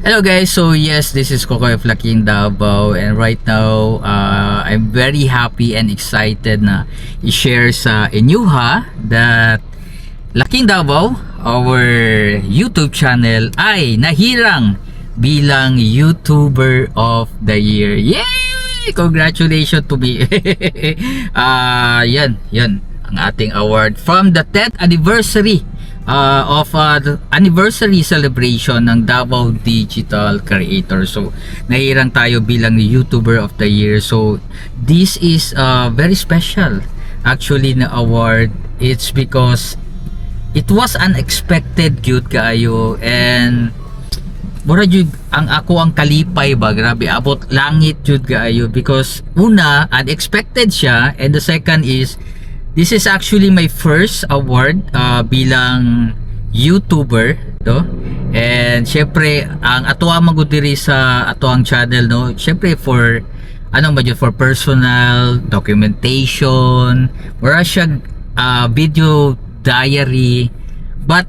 Hello guys, so yes, this is Kokoy of Laking Davao, and right now I'm very happy and excited na i-share sa inyo that Laking Davao, our YouTube channel ay nahirang bilang YouTuber of the Year. Yay! Congratulations to me. Yan ang ating award from the 10th anniversary of the anniversary celebration ng Davao Digital Creator. So nahirang tayo bilang YouTuber of the Year. So this is very special actually na award. It's because it was unexpected gyud kaayo, and mura jud ang ako ang kalipay ba, grabe abot langit jud kaayo, because una unexpected siya, and the second is this is actually my first award bilang YouTuber, no? And syempre ang ato ang magudiri sa ato ang channel, no? Syempre for ano ba yun, for personal documentation, wala siya video diary, but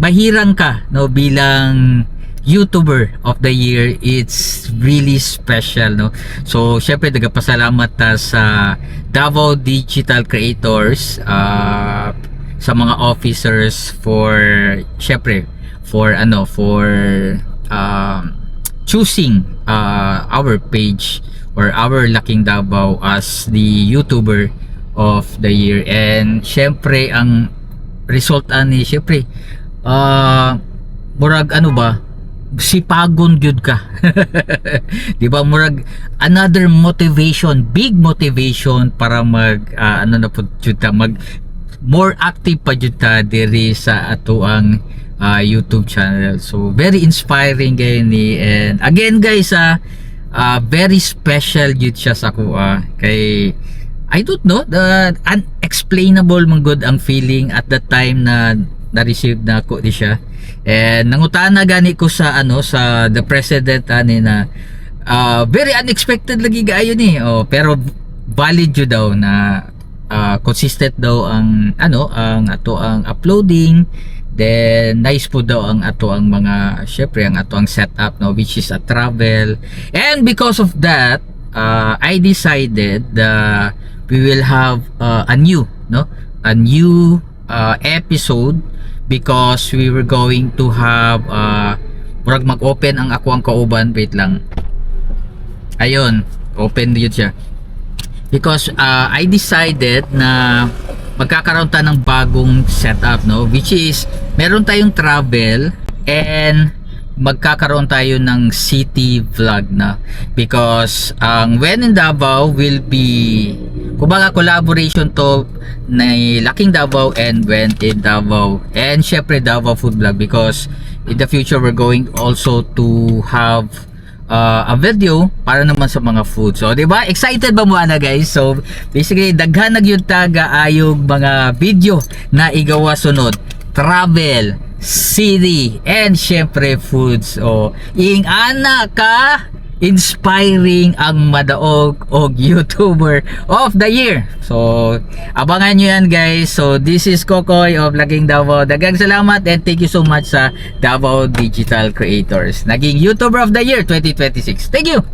mahirang ka, no, bilang YouTuber of the Year. It's really special, no? So syempre nagpasalamat ta sa Davao Digital Creators, sa mga officers for syempre for choosing our page or our Laking Davao as the YouTuber of the Year. And syempre ang result ani syempre murag ano ba, sipagon gyud ka. Di ba, murag another motivation, big motivation para mag na pud jud ta, mag more active pa jud ta diri sa ato ang YouTube channel. So very inspiring gayni, and again guys, very special jud siya sa ko, kay I don't know, the unexplainable man good ang feeling at the time na na-receive na ko di siya. And nangutana gani ko sa sa the president ani na very unexpected lagi gaayo ni, pero valid jud daw na consistent daw ang ang ato ang uploading, then nice po daw ang ato ang mga syempre ang ato ang setup, no, which is a travel. And because of that, I decided we will have a new episode, because we were going to have murag mag-open ang ako ang kauban. Wait lang, ayun, open yun siya, because I decided na magkakaroon tayo ng bagong setup, no, which is meron tayong travel and magkakaroon tayo ng city vlog na, because ang When in Davao will be kumbaga collaboration to na Laking Davao and When in Davao, and syempre Davao food vlog, because in the future we're going also to have a video para naman sa mga food. So, di ba? Excited ba mo na guys? So, basically daghan nagyud taga ayog mga video na igawa sunod. Travel, city, and syempre foods. O, ing ana ka inspiring ang madaog og YouTuber of the Year. So abangan nyo yan guys. So this is Kokoy of Laking Davao. Daghang salamat and thank you so much sa Davao Digital Creators, naging YouTuber of the Year 2026. Thank you.